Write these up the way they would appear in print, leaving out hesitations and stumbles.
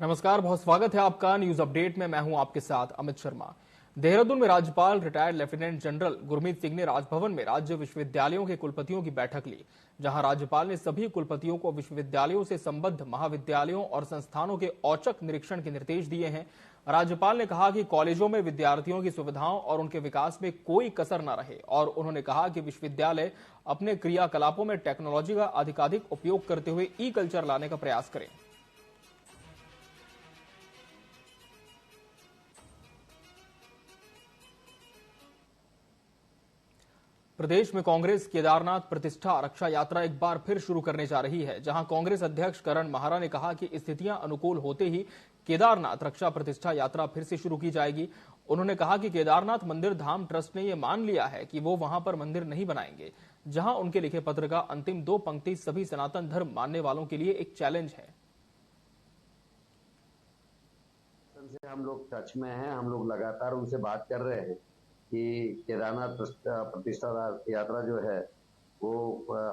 नमस्कार, बहुत स्वागत है आपका न्यूज अपडेट में। मैं हूं आपके साथ अमित शर्मा। देहरादून में राज्यपाल retired lieutenant general Gurmeet Singh ने राजभवन में राज्य विश्वविद्यालयों के कुलपतियों की बैठक ली, जहां राज्यपाल ने सभी कुलपतियों को विश्वविद्यालयों से संबद्ध महाविद्यालयों और संस्थानों के औचक निरीक्षण के निर्देश दिए हैं। राज्यपाल ने कहा कि कॉलेजों में विद्यार्थियों की सुविधाओं और उनके विकास में कोई कसर न रहे, और उन्होंने कहा कि विश्वविद्यालय अपने क्रियाकलापों में टेक्नोलॉजी का अधिकाधिक उपयोग करते हुए ई कल्चर लाने का प्रयास करें। प्रदेश में कांग्रेस केदारनाथ प्रतिष्ठा रक्षा यात्रा एक बार फिर शुरू करने जा रही है, जहां कांग्रेस अध्यक्ष करण महारा ने कहा कि स्थितियां अनुकूल होते ही केदारनाथ रक्षा प्रतिष्ठा यात्रा फिर से शुरू की जाएगी। उन्होंने कहा कि केदारनाथ मंदिर धाम ट्रस्ट ने यह मान लिया है कि वो वहां पर मंदिर नहीं बनाएंगे, जहां उनके लिखे पत्र का अंतिम 2 पंक्ति सभी सनातन धर्म मानने वालों के लिए एक चैलेंज है। हम लोग टच में हैं, हम लोग लगातार उनसे बात कर रहे हैं कि केदारनाथ प्रतिष्ठा यात्रा जो है वो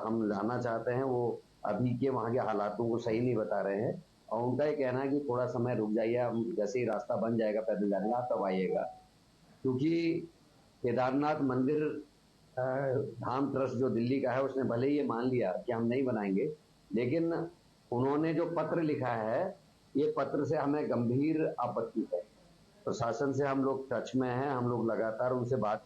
हम लाना चाहते हैं। वो अभी के वहाँ के हालातों को सही नहीं बता रहे हैं, और उनका ये कहना है कि थोड़ा समय रुक जाइए, हम जैसे ही रास्ता बन जाएगा पैदल जाने का तब आइएगा। क्योंकि केदारनाथ मंदिर धाम ट्रस्ट जो दिल्ली का है उसने भले ही ये मान लिया कि हम नहीं बनाएंगे, लेकिन उन्होंने जो पत्र लिखा है ये पत्र से हमें गंभीर आपत्ति है। प्रशासन से हम लोग टच में हैं, हम लोग लगातार उनसे बात।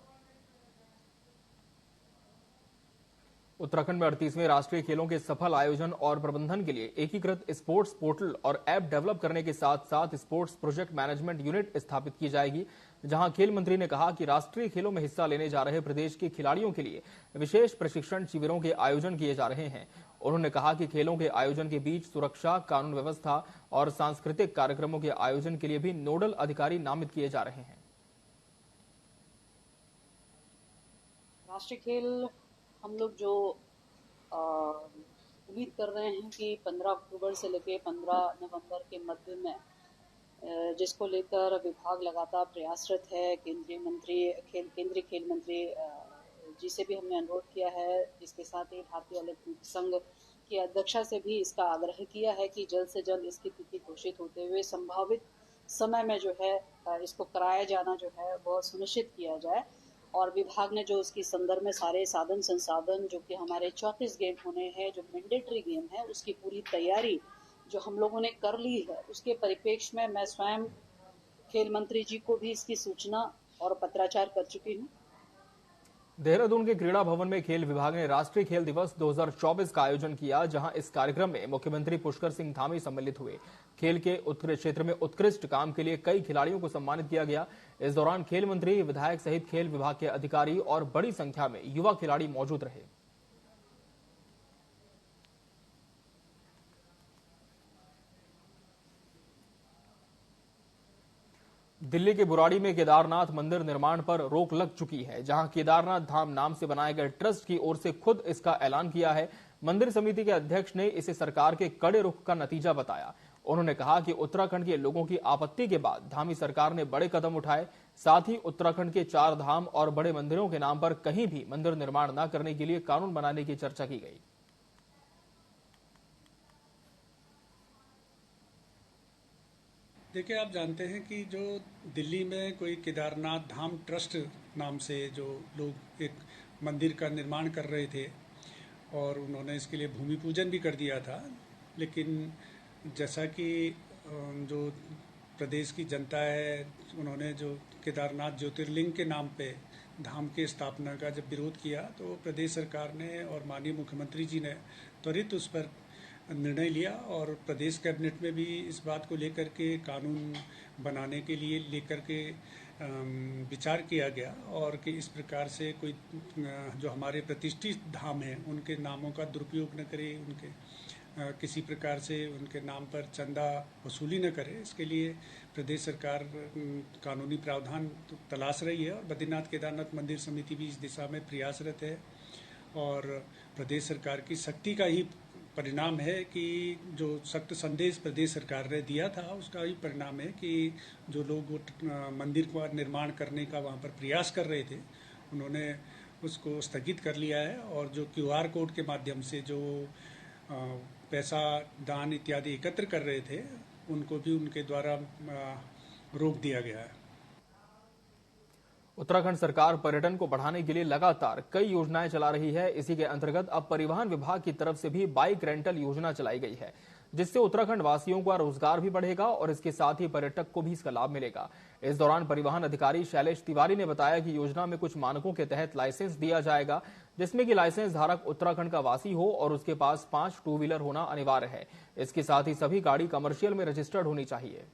उत्तराखंड में 38वें राष्ट्रीय खेलों के सफल आयोजन और प्रबंधन के लिए एकीकृत स्पोर्ट्स पोर्टल और ऐप डेवलप करने के साथ साथ स्पोर्ट्स प्रोजेक्ट मैनेजमेंट यूनिट स्थापित की जाएगी, जहां खेल मंत्री ने कहा कि राष्ट्रीय खेलों में हिस्सा लेने जा रहे प्रदेश के खिलाड़ियों के लिए विशेष प्रशिक्षण शिविरों के आयोजन किए जा रहे हैं। उन्होंने कहा कि खेलों के आयोजन के बीच सुरक्षा, कानून व्यवस्था और सांस्कृतिक कार्यक्रमों के आयोजन के लिए भी नोडल अधिकारी नामित किए जा रहे हैं। राष्ट्रीय खेल हम लोग जो उम्मीद कर रहे हैं कि 15 अक्टूबर से लेकर 15 नवंबर के मध्य में, जिसको लेकर विभाग लगातार प्रयासरत है। केंद्रीय खेल मंत्री जी से भी हमने अनुरोध किया है, इसके साथ ही भारतीय ओलंपिक संघ की अध्यक्षा से भी इसका आग्रह किया है कि जल्द से जल्द इसकी तिथि घोषित होते हुए संभावित समय में जो है इसको कराया जाना जो है बहुत सुनिश्चित किया जाए। और विभाग ने जो उसकी संदर्भ में सारे साधन संसाधन जो कि हमारे 34 गेम होने हैं, जो मैंडेटरी गेम है, उसकी पूरी तैयारी जो हम लोगों ने कर ली है, उसके परिप्रेक्ष्य में मैं स्वयं खेल मंत्री जी को भी इसकी सूचना और पत्राचार कर चुकी हूँ। देहरादून के क्रीड़ा भवन में खेल विभाग ने राष्ट्रीय खेल दिवस 2024 का आयोजन किया, जहां इस कार्यक्रम में मुख्यमंत्री पुष्कर सिंह धामी सम्मिलित हुए। खेल के उत्कृष्ट क्षेत्र में उत्कृष्ट काम के लिए कई खिलाड़ियों को सम्मानित किया गया। इस दौरान खेल मंत्री, विधायक सहित खेल विभाग के अधिकारी और बड़ी संख्या में युवा खिलाड़ी मौजूद रहे। दिल्ली के बुराड़ी में केदारनाथ मंदिर निर्माण पर रोक लग चुकी है, जहां केदारनाथ धाम नाम से बनाए गए ट्रस्ट की ओर से खुद इसका ऐलान किया है। मंदिर समिति के अध्यक्ष ने इसे सरकार के कड़े रुख का नतीजा बताया। उन्होंने कहा कि उत्तराखंड के लोगों की आपत्ति के बाद धामी सरकार ने बड़े कदम उठाए। साथ ही उत्तराखंड के 4 धाम और बड़े मंदिरों के नाम पर कहीं भी मंदिर निर्माण न करने के लिए कानून बनाने की चर्चा की गई। देखिए, आप जानते हैं कि जो दिल्ली में कोई केदारनाथ धाम ट्रस्ट नाम से जो लोग एक मंदिर का निर्माण कर रहे थे और उन्होंने इसके लिए भूमि पूजन भी कर दिया था, लेकिन जैसा कि जो प्रदेश की जनता है, उन्होंने जो केदारनाथ ज्योतिर्लिंग के नाम पे धाम की स्थापना का जब विरोध किया, तो प्रदेश सरकार ने और माननीय मुख्यमंत्री जी ने त्वरित उस पर निर्णय लिया और प्रदेश कैबिनेट में भी इस बात को लेकर के कानून बनाने के लिए लेकर के विचार किया गया, और कि इस प्रकार से कोई जो हमारे प्रतिष्ठित धाम हैं उनके नामों का दुरुपयोग न करे, उनके किसी प्रकार से उनके नाम पर चंदा वसूली न करे। इसके लिए प्रदेश सरकार कानूनी प्रावधान तलाश रही है, और बद्रीनाथ केदारनाथ मंदिर समिति भी इस दिशा में प्रयासरत है। और प्रदेश सरकार की सख्ती का ही परिणाम है कि जो सख्त संदेश प्रदेश सरकार ने दिया था, उसका ही परिणाम है कि जो लोग मंदिर का निर्माण करने का वहाँ पर प्रयास कर रहे थे, उन्होंने उसको स्थगित कर लिया है। और जो QR कोड के माध्यम से जो पैसा दान इत्यादि एकत्र कर रहे थे, उनको भी उनके द्वारा रोक दिया गया है। उत्तराखंड सरकार पर्यटन को बढ़ाने के लिए लगातार कई योजनाएं चला रही है। इसी के अंतर्गत अब परिवहन विभाग की तरफ से भी बाइक रेंटल योजना चलाई गई है, जिससे उत्तराखंड वासियों का रोजगार भी बढ़ेगा और इसके साथ ही पर्यटक को भी इसका लाभ मिलेगा। इस दौरान परिवहन अधिकारी शैलेश तिवारी ने बताया कि योजना में कुछ मानकों के तहत लाइसेंस दिया जाएगा, जिसमें कि लाइसेंस धारक उत्तराखंड का वासी हो और उसके पास 5 टू व्हीलर होना अनिवार्य है। इसके साथ ही सभी गाड़ी कमर्शियल में रजिस्टर्ड होनी चाहिए।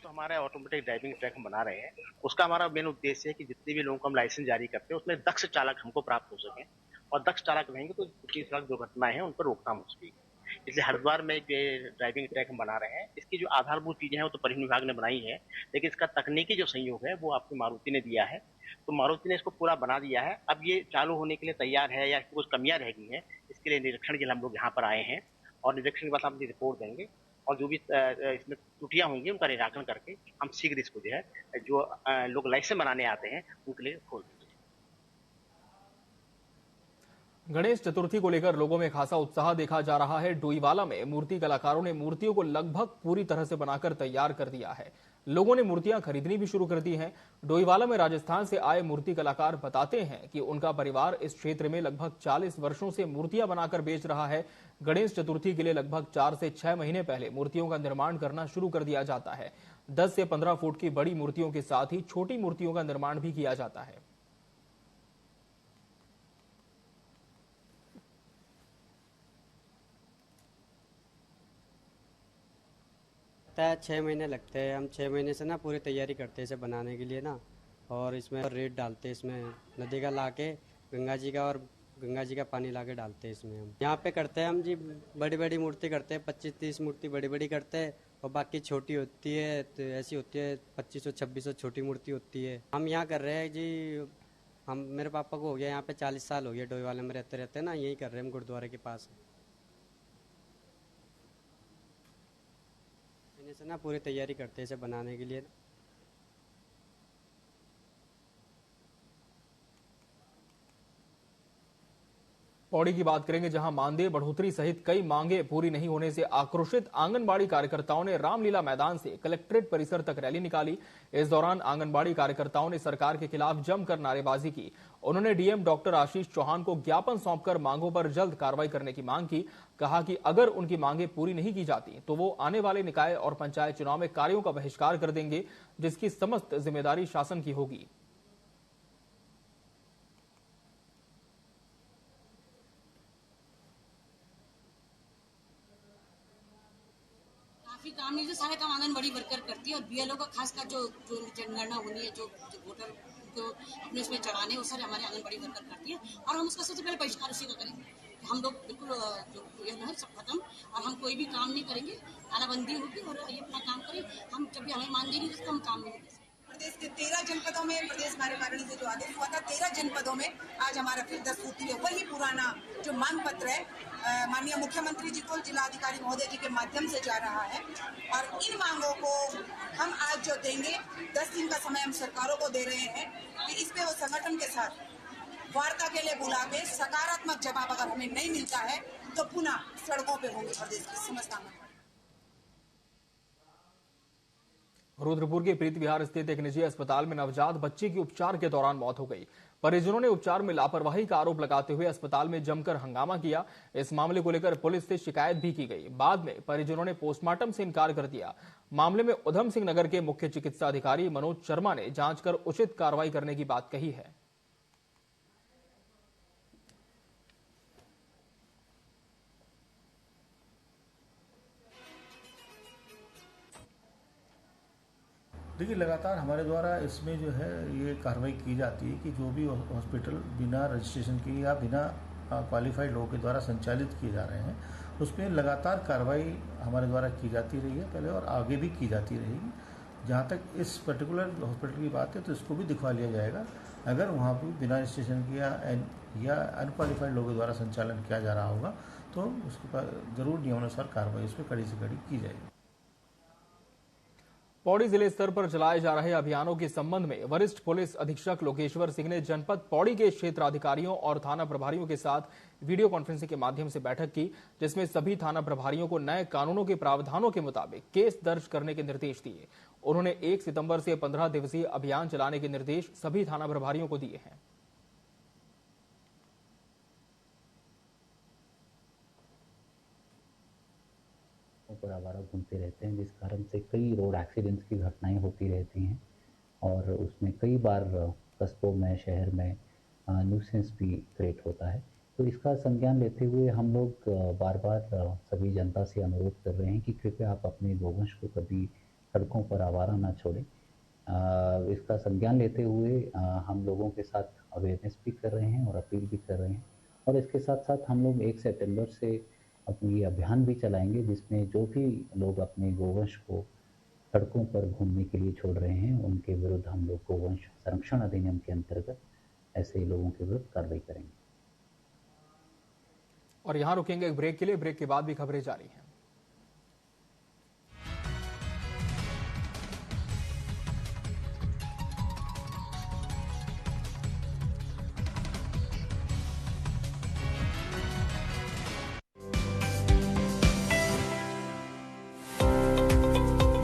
हमारा ऑटोमेटिक ड्राइविंग ट्रैक हम बना रहे हैं, उसका हमारा मेन उद्देश्य है कि जितने भी लोगों को हम लाइसेंस जारी करते हैं उसमें दक्ष चालक हमको प्राप्त हो सके, और दक्ष चालक रहेंगे तो जितनी सड़क दुर्घटनाएं हैं उन पर रोकथाम हो सकेगी। इसलिए हरिद्वार में एक ड्राइविंग ट्रैक हम बना रहे हैं। इसकी जो आधारभूत चीजें हैं वो तो परिवहन विभाग ने बनाई है, लेकिन इसका तकनीकी जो सहयोग है वो आपको मारुति ने दिया है। तो मारुति ने इसको पूरा बना दिया है। अब ये चालू होने के लिए तैयार है या कुछ कमियां रह गई हैं, इसके लिए निरीक्षण के लिए हम लोग यहाँ पर आए हैं, और निरीक्षण के बाद हम रिपोर्ट देंगे और जो भी इसमें त्रुटियां होंगी उनका निराकरण करके हम शीघ्र इसको जो है जो लोग लाइसेंस बनाने आते हैं उनके लिए खोल देंगे। गणेश चतुर्थी को लेकर लोगों में खासा उत्साह देखा जा रहा है। डोईवाला में मूर्ति कलाकारों ने मूर्तियों को लगभग पूरी तरह से बनाकर तैयार कर दिया है। लोगों ने मूर्तियां खरीदनी भी शुरू कर दी हैं। डोईवाला में राजस्थान से आए मूर्ति कलाकार बताते हैं कि उनका परिवार इस क्षेत्र में लगभग 40 वर्षों से मूर्तियां बनाकर बेच रहा है। गणेश चतुर्थी के लिए लगभग 4 से 6 महीने पहले मूर्तियों का निर्माण करना शुरू कर दिया जाता है। 10 से 15 फुट की बड़ी मूर्तियों के साथ ही छोटी मूर्तियों का निर्माण भी किया जाता है। 6 महीने लगते हैं। हम 6 महीने से ना पूरी तैयारी करते हैं इसे बनाने के लिए ना, और इसमें रेत डालते हैं, इसमें नदी का लाके गंगा जी का पानी लाके डालते हैं इसमें। हम यहाँ पे करते हैं हम जी बड़ी बड़ी मूर्ति करते हैं, 25-30 मूर्ति बड़ी बड़ी करते हैं, और बाकी छोटी होती है तो ऐसी होती है 2500-2600 छोटी मूर्ति होती है। हम यहाँ कर रहे हैं जी, हम मेरे पापा को हो गया यहाँ पे 40 साल हो गया, डोईवाला में रहते ना, यही कर रहे हैं हम गुरुद्वारे के पास। से ना पूरी तैयारी करते हैं इसे बनाने के लिए। पौड़ी की बात करेंगे, जहां मानदेय बढ़ोतरी सहित कई मांगे पूरी नहीं होने से आक्रोशित आंगनबाड़ी कार्यकर्ताओं ने रामलीला मैदान से कलेक्ट्रेट परिसर तक रैली निकाली। इस दौरान आंगनबाड़ी कार्यकर्ताओं ने सरकार के खिलाफ जमकर नारेबाजी की। उन्होंने डीएम डॉक्टर आशीष चौहान को ज्ञापन सौंपकर मांगों पर जल्द कार्रवाई करने की मांग की। कहा कि अगर उनकी मांगे पूरी नहीं की जाती तो वो आने वाले निकाय और पंचायत चुनाव में कार्यों का बहिष्कार कर देंगे, जिसकी समस्त जिम्मेदारी शासन की होगी। काफी काम नहीं, जो सारे काम आंगनबाड़ी वर्कर करती है, और बीएलओ का खास कर जो जनगणना होनी है, जो वोटर को अपने उसमें चढ़ाने, वो सारे हमारे आंगनबाड़ी वर्कर करती है, और हम उसका सबसे पहले बहिष्कार उसी का करेंगे। हम लोग बिल्कुल जो है सब खत्म, और हम कोई भी काम नहीं करेंगे, तालाबंदी होगी और ये अपना काम करें। हम जब भी हमें मानदेय नहीं तो हम काम नहीं करेंगे। प्रदेश के 13 जनपदों में प्रदेश कार्यकारिणी से जो आदेश हुआ था, 13 जनपदों में आज हमारा फिर 10 सूत्रीय वही पुराना जो मांग पत्र है माननीय मुख्यमंत्री जी को जिलाधिकारी महोदय जी के माध्यम से जा रहा है, और इन मांगों को हम आज जो देंगे, 10 दिन का समय हम सरकारों को दे रहे हैं कि इस पे वो संगठन के साथ वार्ता के लिए बुला के सकारात्मक जवाब अगर हमें नहीं मिलता है तो पुनः सड़कों पे होंगे प्रदेश की समस्या में। रुद्रपुर के प्रीति विहार स्थित एक निजी अस्पताल में नवजात बच्ची की उपचार के दौरान मौत हो गई। परिजनों ने उपचार में लापरवाही का आरोप लगाते हुए अस्पताल में जमकर हंगामा किया। इस मामले को लेकर पुलिस से शिकायत भी की गई। बाद में परिजनों ने पोस्टमार्टम से इनकार कर दिया। मामले में उधम सिंह नगर के मुख्य चिकित्सा अधिकारी मनोज शर्मा ने जांच कर उचित कार्रवाई करने की बात कही है। देखिए, लगातार हमारे द्वारा इसमें जो है ये कार्रवाई की जाती है कि जो भी हॉस्पिटल बिना रजिस्ट्रेशन के या बिना क्वालिफाइड लोगों के द्वारा संचालित किए जा रहे हैं, उसमें लगातार कार्रवाई हमारे द्वारा की जाती रही है पहले और आगे भी की जाती रहेगी। जहाँ तक इस पर्टिकुलर हॉस्पिटल की बात है तो इसको भी दिखवा लिया जाएगा। अगर वहाँ पर बिना रजिस्ट्रेशन के या अनक्वालिफाइड लोगों द्वारा संचालन किया जा रहा होगा तो उसके ऊपर जरूर नियमानुसार कार्रवाई उस पर कड़ी से कड़ी की जाएगी। पौड़ी जिले स्तर पर चलाए जा रहे अभियानों के संबंध में वरिष्ठ पुलिस अधीक्षक लोकेश्वर सिंह ने जनपद पौड़ी के क्षेत्राधिकारियों और थाना प्रभारियों के साथ वीडियो कॉन्फ्रेंसिंग के माध्यम से बैठक की, जिसमें सभी थाना प्रभारियों को नए कानूनों के प्रावधानों के मुताबिक केस दर्ज करने के निर्देश दिए। उन्होंने 1 सितंबर से 15 दिवसीय अभियान चलाने के निर्देश सभी थाना प्रभारियों को दिए हैं। पर आवारा घूमते रहते हैं, जिस कारण से कई रोड एक्सीडेंट्स की घटनाएं होती रहती हैं और उसमें कई बार कस्बों में, शहर में न्यूसेंस भी क्रिएट होता है। तो इसका संज्ञान लेते हुए हम लोग बार बार सभी जनता से अनुरोध कर रहे हैं कि कृपया आप अपने गोवंश को कभी सड़कों पर आवारा ना छोड़ें। इसका संज्ञान लेते हुए हम लोगों के साथ अवेयरनेस भी कर रहे हैं और अपील भी कर रहे हैं, और इसके साथ साथ हम लोग 1 सितंबर से अपनी अभियान भी चलाएंगे, जिसमें जो भी लोग अपने गोवंश को सड़कों पर घूमने के लिए छोड़ रहे हैं उनके विरुद्ध हम लोग गोवंश संरक्षण अधिनियम के अंतर्गत ऐसे लोगों के विरुद्ध कार्रवाई करेंगे। और यहां रुकेंगे एक ब्रेक के लिए। ब्रेक के बाद भी खबरें जारी हैं।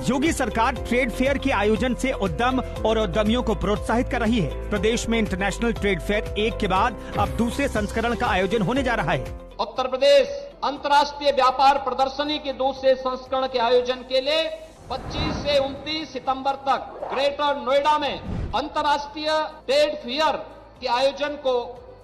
योगी सरकार ट्रेड फेयर के आयोजन से उद्यम और उद्यमियों को प्रोत्साहित कर रही है। प्रदेश में इंटरनेशनल ट्रेड फेयर 1 के बाद अब दूसरे संस्करण का आयोजन होने जा रहा है। उत्तर प्रदेश अंतर्राष्ट्रीय व्यापार प्रदर्शनी के दूसरे संस्करण के आयोजन के लिए 25 से 29 सितंबर तक ग्रेटर नोएडा में अंतर्राष्ट्रीय ट्रेड फेयर के आयोजन को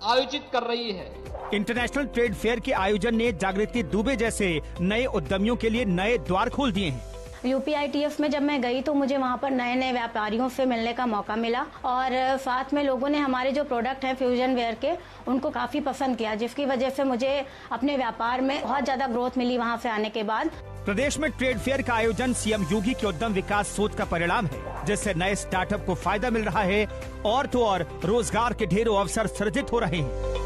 आयोजित कर रही है। इंटरनेशनल ट्रेड फेयर के आयोजन ने जागृति दुबे जैसे नए उद्यमियों के लिए नए द्वार खोल दिए हैं। UPITF में जब मैं गई तो मुझे वहाँ पर नए नए व्यापारियों से मिलने का मौका मिला, और साथ में लोगों ने हमारे जो प्रोडक्ट हैं फ्यूजन वेयर के उनको काफी पसंद किया, जिसकी वजह से मुझे अपने व्यापार में बहुत ज्यादा ग्रोथ मिली वहाँ से आने के बाद। प्रदेश में ट्रेड फेयर का आयोजन सीएम योगी की उद्यम विकास सोच का परिणाम है, जिससे नए स्टार्टअप को फायदा मिल रहा है और तो और रोजगार के ढेरों अवसर सृजित हो रहे हैं।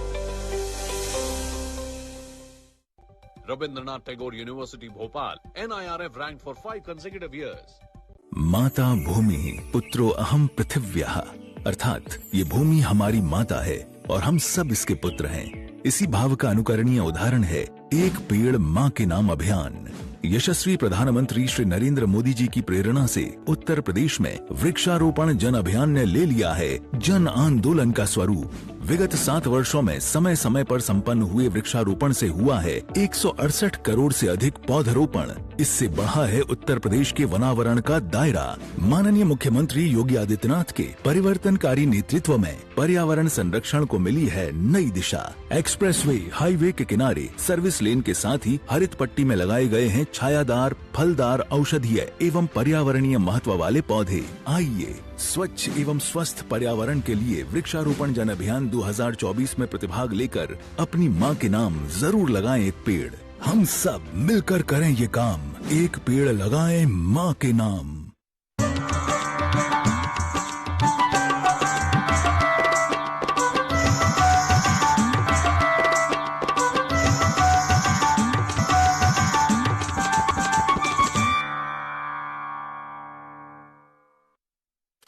Rabindranath Tagore University Bhopal, NIRF ranked for 5 consecutive years. माता भूमि पुत्रो अहम पृथिव्यः, अर्थात ये भूमि हमारी माता है और हम सब इसके पुत्र हैं। इसी भाव का अनुकरणीय उदाहरण है एक पेड़ माँ के नाम अभियान। यशस्वी प्रधानमंत्री श्री नरेंद्र मोदी जी की प्रेरणा से उत्तर प्रदेश में वृक्षारोपण जन अभियान ने ले लिया है जन आंदोलन का स्वरूप। विगत 7 वर्षों में समय समय पर संपन्न हुए वृक्षारोपण से हुआ है 168 करोड़ से अधिक पौधरोपण। इससे बढ़ा है उत्तर प्रदेश के वनावरण का दायरा। माननीय मुख्यमंत्री योगी आदित्यनाथ के परिवर्तनकारी नेतृत्व में पर्यावरण संरक्षण को मिली है नई दिशा। एक्सप्रेसवे, हाईवे के किनारे सर्विस लेन के साथ ही हरित पट्टी में लगाए गए हैं छायादार, फलदार, औषधीय एवं पर्यावरणीय महत्व वाले पौधे। आइए स्वच्छ एवं स्वस्थ पर्यावरण के लिए वृक्षारोपण जन अभियान 2024 में प्रतिभाग लेकर अपनी माँ के नाम जरूर लगाएं एक पेड़। हम सब मिलकर करें ये काम, एक पेड़ लगाएं माँ के नाम।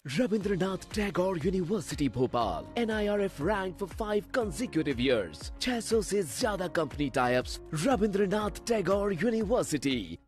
Rabindranath Tagore University Bhopal, NIRF ranked for 5 consecutive years. 600 से ज्यादा company types. Rabindranath Tagore University।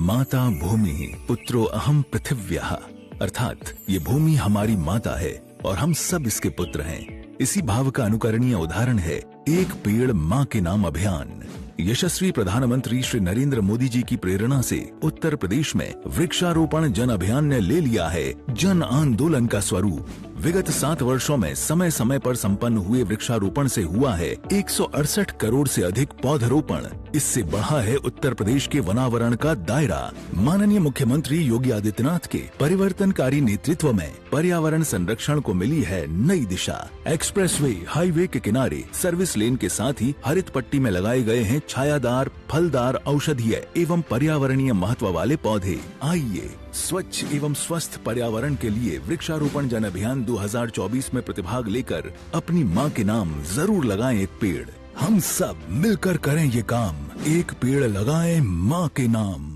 माता भूमि पुत्रो अहम पृथिव्यः, अर्थात ये भूमि हमारी माता है और हम सब इसके पुत्र हैं। इसी भाव का अनुकरणीय उदाहरण है एक पेड़ माँ के नाम अभियान। यशस्वी प्रधानमंत्री श्री नरेंद्र मोदी जी की प्रेरणा से उत्तर प्रदेश में वृक्षारोपण जन अभियान ने ले लिया है जन आंदोलन का स्वरूप। विगत 7 वर्षों में समय समय पर संपन्न हुए वृक्षारोपण से हुआ है 168 करोड़ से अधिक पौधरोपण। इससे बढ़ा है उत्तर प्रदेश के वनावरण का दायरा। माननीय मुख्यमंत्री योगी आदित्यनाथ के परिवर्तनकारी नेतृत्व में पर्यावरण संरक्षण को मिली है नई दिशा। एक्सप्रेसवे, हाईवे के किनारे सर्विस लेन के साथ ही हरित पट्टी में लगाए गए हैं छायादार, फलदार, औषधीय एवं पर्यावरणीय महत्व वाले पौधे। आइए स्वच्छ एवं स्वस्थ पर्यावरण के लिए वृक्षारोपण जन अभियान 2024 में प्रतिभाग लेकर अपनी माँ के नाम जरूर लगाएं एक पेड़। हम सब मिलकर करें ये काम, एक पेड़ लगाएं माँ के नाम।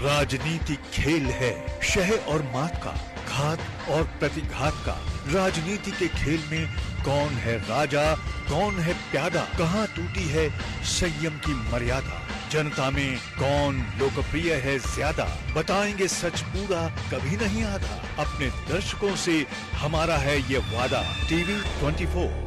राजनीति खेल है शह और मात का, घात और प्रतिघात का। राजनीति के खेल में कौन है राजा, कौन है प्यादा, कहाँ टूटी है संयम की मर्यादा। जनता में कौन लोकप्रिय है ज्यादा, बताएंगे सच पूरा कभी नहीं आधा। अपने दर्शकों से हमारा है ये वादा। टीवी 24।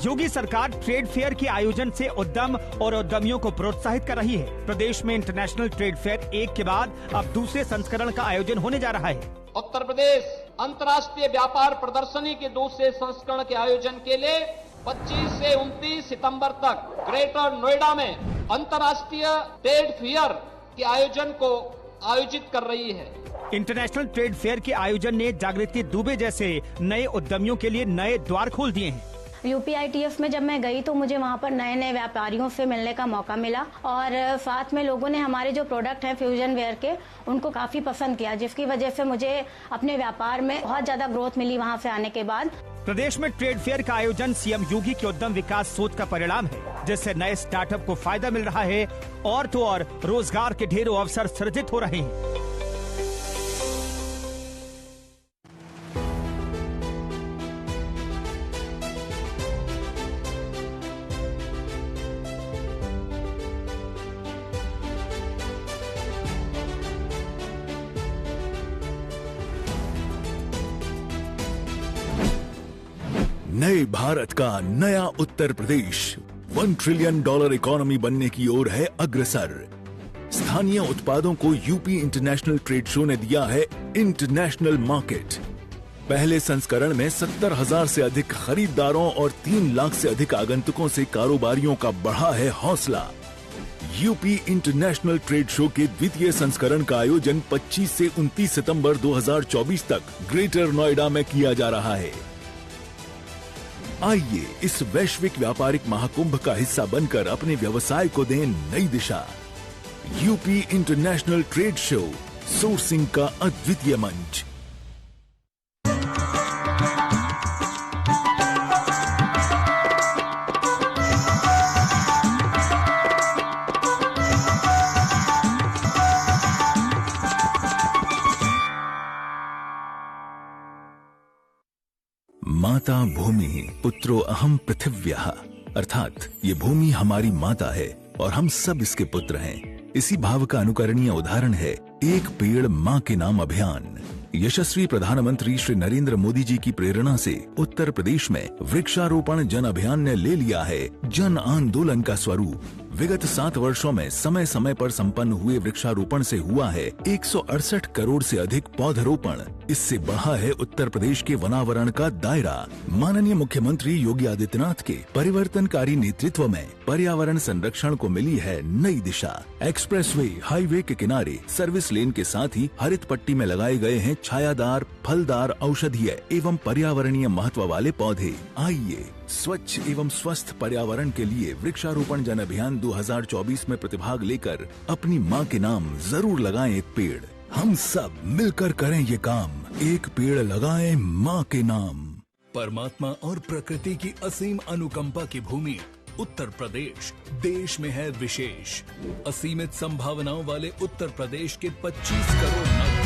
योगी सरकार ट्रेड फेयर के आयोजन से उद्यम और उद्यमियों को प्रोत्साहित कर रही है। प्रदेश में इंटरनेशनल ट्रेड फेयर एक के बाद अब दूसरे संस्करण का आयोजन होने जा रहा है। उत्तर प्रदेश अंतर्राष्ट्रीय व्यापार प्रदर्शनी के दूसरे संस्करण के आयोजन के लिए 25 से 29 सितंबर तक ग्रेटर नोएडा में अंतर्राष्ट्रीय ट्रेड फेयर के आयोजन को आयोजित कर रही है। इंटरनेशनल ट्रेड फेयर के आयोजन ने जागृति दुबे जैसे नए उद्यमियों के लिए नए द्वार खोल दिए हैं। UPITF में जब मैं गई तो मुझे वहाँ पर नए नए व्यापारियों से मिलने का मौका मिला और साथ में लोगों ने हमारे जो प्रोडक्ट हैं फ्यूजन वेयर के उनको काफी पसंद किया, जिसकी वजह से मुझे अपने व्यापार में बहुत ज्यादा ग्रोथ मिली वहाँ से आने के बाद। प्रदेश में ट्रेड फेयर का आयोजन सीएम योगी की उद्यम विकास सोच का परिणाम है, जिससे नए स्टार्टअप को फायदा मिल रहा है और तो और रोजगार के ढेरों अवसर सृजित हो रहे हैं। नए भारत का नया उत्तर प्रदेश $1 ट्रिलियन इकोनॉमी बनने की ओर है अग्रसर। स्थानीय उत्पादों को यूपी इंटरनेशनल ट्रेड शो ने दिया है इंटरनेशनल मार्केट। पहले संस्करण में 70,000 से अधिक खरीदारों और 3 लाख से अधिक आगंतुकों से कारोबारियों का बढ़ा है हौसला। यूपी इंटरनेशनल ट्रेड शो के द्वितीय संस्करण का आयोजन 25 से 29 सितंबर 2024 तक ग्रेटर नोएडा में किया जा रहा है। आइए इस वैश्विक व्यापारिक महाकुंभ का हिस्सा बनकर अपने व्यवसाय को दें नई दिशा। UP international trade show, sourcing का अद्वितीय मंच। माता भूमि पुत्रो अहम पृथिव्यः, अर्थात ये भूमि हमारी माता है और हम सब इसके पुत्र हैं। इसी भाव का अनुकरणीय उदाहरण है एक पेड़ माँ के नाम अभियान। यशस्वी प्रधानमंत्री श्री नरेंद्र मोदी जी की प्रेरणा से उत्तर प्रदेश में वृक्षारोपण जन अभियान ने ले लिया है जन आंदोलन का स्वरूप। विगत 7 वर्षों में समय समय पर संपन्न हुए वृक्षारोपण से हुआ है 168 करोड़ से अधिक पौधरोपण। इससे बढ़ा है उत्तर प्रदेश के वनावरण का दायरा। माननीय मुख्यमंत्री योगी आदित्यनाथ के परिवर्तनकारी नेतृत्व में पर्यावरण संरक्षण को मिली है नई दिशा। एक्सप्रेसवे, हाईवे के किनारे, सर्विस लेन के साथ ही हरित पट्टी में लगाए गए हैं छायादार, फलदार, औषधीय एवं पर्यावरणीय महत्व वाले पौधे। आइए स्वच्छ एवं स्वस्थ पर्यावरण के लिए वृक्षारोपण जन अभियान 2024 में प्रतिभाग लेकर अपनी माँ के नाम जरूर लगाएं एक पेड़। हम सब मिलकर करें ये काम, एक पेड़ लगाएं माँ के नाम। परमात्मा और प्रकृति की असीम अनुकंपा की भूमि उत्तर प्रदेश देश में है विशेष। असीमित संभावनाओं वाले उत्तर प्रदेश के 25 करोड़ नव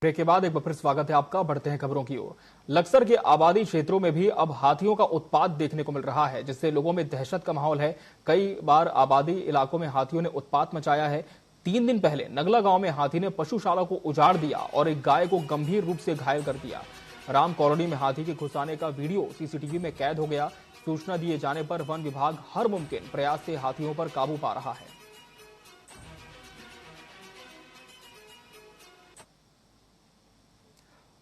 ब्रेक के बाद एक बार फिर स्वागत है आपका। बढ़ते हैं खबरों की ओर। लक्सर के आबादी क्षेत्रों में भी अब हाथियों का उत्पात देखने को मिल रहा है, जिससे लोगों में दहशत का माहौल है। कई बार आबादी इलाकों में हाथियों ने उत्पात मचाया है। 3 दिन पहले नगला गांव में हाथी ने पशुशाला को उजाड़ दिया और एक गाय को गंभीर रूप से घायल कर दिया। राम कॉलोनी में हाथी के घुस आने का वीडियो सीसीटीवी में कैद हो गया। सूचना दिए जाने पर वन विभाग हर मुमकिन प्रयास से हाथियों पर काबू पा रहा है।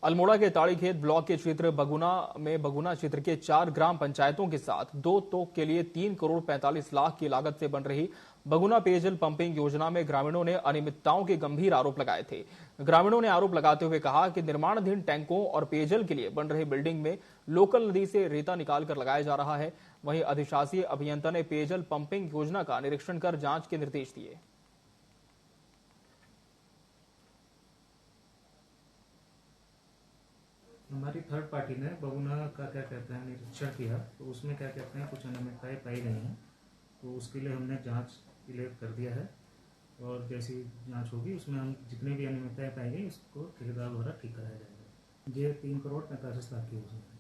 अल्मोड़ा के ताड़ीखेत ब्लॉक के क्षेत्र बगुना में बगुना क्षेत्र के 4 ग्राम पंचायतों के साथ 2 तोक के लिए 3 करोड़ 45 लाख की लागत से बन रही बगुना पेयजल पंपिंग योजना में ग्रामीणों ने अनियमितताओं के गंभीर आरोप लगाए थे। ग्रामीणों ने आरोप लगाते हुए कहा कि निर्माणाधीन टैंकों और पेयजल के लिए बन रही बिल्डिंग में लोकल नदी से रेता निकालकर लगाया जा रहा है। वहीं अधिशासी अभियंता ने पेयजल पंपिंग योजना का निरीक्षण कर जांच के निर्देश दिए। हमारी थर्ड पार्टी ने बगुना का क्या कहते हैं निरीक्षण किया, तो उसमें क्या कहते हैं कुछ अनियमितताएं पाई गई हैं, तो उसके लिए हमने जांच के लिए कर दिया है और जैसी जांच होगी उसमें हम जितने भी अनियमितताएं पाई गई उसको ठेकेदार द्वारा ठीक कराया जाएगा। ये 3 करोड़ 45 लाख की योजना है।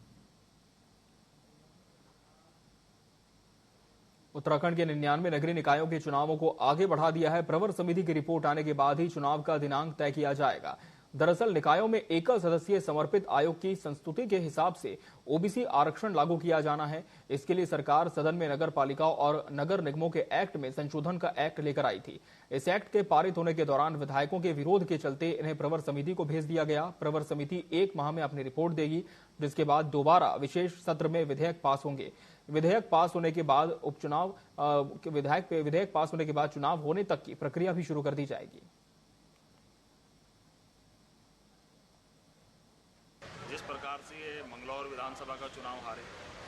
उत्तराखंड के 99 नगरीय निकायों के चुनावों को आगे बढ़ा दिया है। प्रवर समिति की रिपोर्ट आने के बाद ही चुनाव का दिनांक तय किया जाएगा। दरअसल निकायों में एकल सदस्यीय समर्पित आयोग की संस्तुति के हिसाब से ओबीसी आरक्षण लागू किया जाना है। इसके लिए सरकार सदन में नगर पालिकाओं और नगर निगमों के एक्ट में संशोधन का एक्ट लेकर आई थी। इस एक्ट के पारित होने के दौरान विधायकों के विरोध के चलते इन्हें प्रवर समिति को भेज दिया गया। प्रवर समिति 1 माह में अपनी रिपोर्ट देगी, जिसके बाद दोबारा विशेष सत्र में विधेयक पास होंगे। विधेयक पास होने के बाद उपचुनाव विधेयक पास होने के बाद चुनाव होने तक की प्रक्रिया भी शुरू कर दी जाएगी। जिस प्रकार से ये मंगलौर विधानसभा का चुनाव हारे,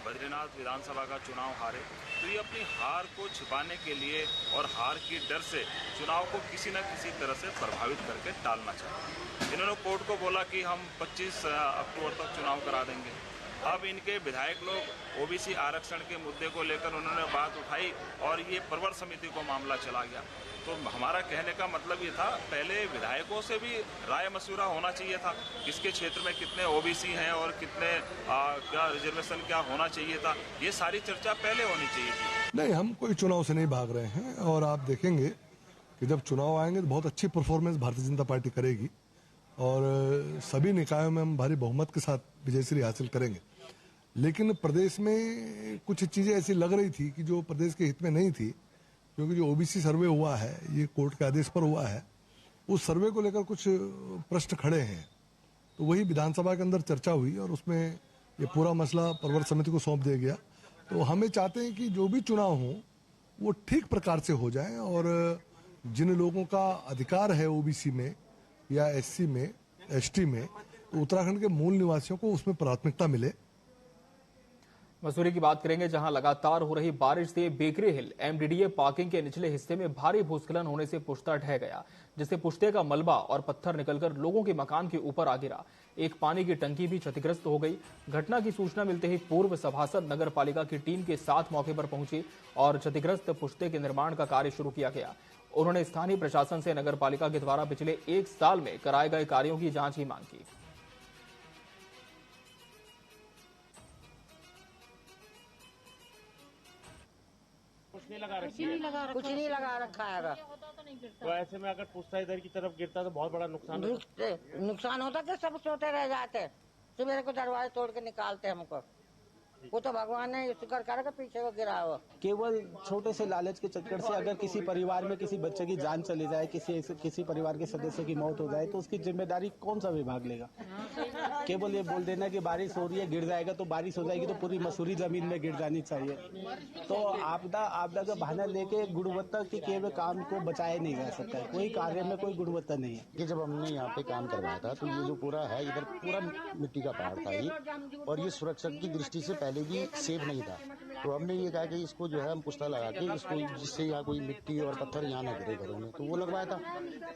बद्रीनाथ विधानसभा का चुनाव हारे, तो ये अपनी हार को छिपाने के लिए और हार की डर से चुनाव को किसी न किसी तरह से प्रभावित करके टालना चाहते। इन्होंने कोर्ट को बोला कि हम 25 अक्टूबर तक चुनाव करा देंगे। अब इनके विधायक लोग ओबीसी आरक्षण के मुद्दे को लेकर उन्होंने बात उठाई और ये प्रवर समिति को मामला चला गया। तो हमारा कहने का मतलब ये था, पहले विधायकों से भी राय मशवरा होना चाहिए था, किसके क्षेत्र में कितने ओबीसी हैं और कितने क्या रिजर्वेशन क्या होना चाहिए था, ये सारी चर्चा पहले होनी चाहिए थी। नहीं, हम कोई चुनाव से नहीं भाग रहे हैं और आप देखेंगे कि जब चुनाव आएंगे तो बहुत अच्छी परफॉर्मेंस भारतीय जनता पार्टी करेगी और सभी निकायों में हम भारी बहुमत के साथ विजयश्री हासिल करेंगे। लेकिन प्रदेश में कुछ चीजें ऐसी लग रही थी कि जो प्रदेश के हित में नहीं थी, क्योंकि जो ओबीसी सर्वे हुआ है ये कोर्ट के आदेश पर हुआ है, उस सर्वे को लेकर कुछ प्रश्न खड़े हैं। तो वही विधानसभा के अंदर चर्चा हुई और उसमें ये पूरा मसला प्रवर समिति को सौंप दिया गया। तो हमें चाहते हैं कि जो भी चुनाव हो वो ठीक प्रकार से हो जाए और जिन लोगों का अधिकार है ओबीसी में या एससी में, एसटी में, तो उत्तराखंड के मूल निवासियों को उसमें प्राथमिकता मिले। मसूरी की बात करेंगे, जहां लगातार हो रही बारिश से बेकरी हिल एमडीडीए पार्किंग के निचले हिस्से में भारी भूस्खलन होने से पुश्ता ढह गया, जिससे पुश्ते का मलबा और पत्थर निकलकर लोगों के मकान के ऊपर आ गिरा। एक पानी की टंकी भी क्षतिग्रस्त हो गई। घटना की सूचना मिलते ही पूर्व सभासद नगर पालिका की टीम के साथ मौके पर पहुंची और क्षतिग्रस्त पुश्ते के निर्माण का कार्य शुरू किया गया। उन्होंने स्थानीय प्रशासन से नगर पालिका के द्वारा पिछले 1 साल में कराए गए कार्यों की जांच की मांग की। कुछ नहीं लगा रखा है। तो ऐसे में अगर पुश्ता इधर की तरफ गिरता तो बहुत बड़ा नुकसान होता कि सब सोते रह जाते। सुबह को दरवाजे तोड़ के निकालते हमको। वो तो भगवान ने शुक्र करा कि पीछे को गिरा हो। केवल छोटे से लालच के चक्कर से अगर किसी परिवार में किसी बच्चे की जान चली जाए, किसी परिवार के सदस्य की मौत हो जाए, तो उसकी जिम्मेदारी कौन सा विभाग लेगा? केवल ये बोल देना कि बारिश हो रही है, गिर जाएगा, तो बारिश हो जाएगी तो पूरी मसूरी जमीन में गिर जानी चाहिए। तो आपदा का बहाना लेके गुणवत्ता के केवल काम को बचाया नहीं जा सकता है। कोई कार्य में कोई गुणवत्ता नहीं है। कि जब हमने यहाँ पे काम करवाया था तो ये जो पूरा है इधर पूरा मिट्टी का पहाड़ था ये, और ये सुरक्षा की दृष्टि से पहले भी सेफ नहीं था। तो हमने ये कहा कि इसको जो है हम पुश्ता लगा के इसको, जिससे यहाँ कोई मिट्टी और पत्थर यहाँ न गिरे घरों में, तो वो लगवाया था।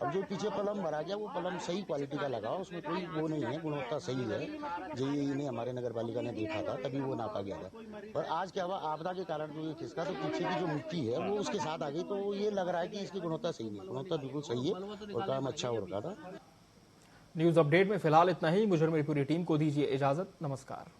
अब जो पीछे पलम भरा गया वो पलम सही क्वालिटी का लगा, उसमें कोई वो नहीं है, गुणवत्ता सही है। जो इन्हें हमारे नगर पालिका ने देखा था तभी वो नापा गया था। और आज क्या हुआ, आपदा के कारण जो ये खिसका तो पीछे की जो मिट्टी है वो उसके साथ आ गई, तो ये लग रहा है कि इसकी गुणवत्ता सही नहीं। गुणवत्ता बिल्कुल सही है और काम अच्छा हो रखा था। न्यूज अपडेट में फिलहाल इतना ही। मुझे मेरी पूरी टीम को दीजिए इजाजत। नमस्कार।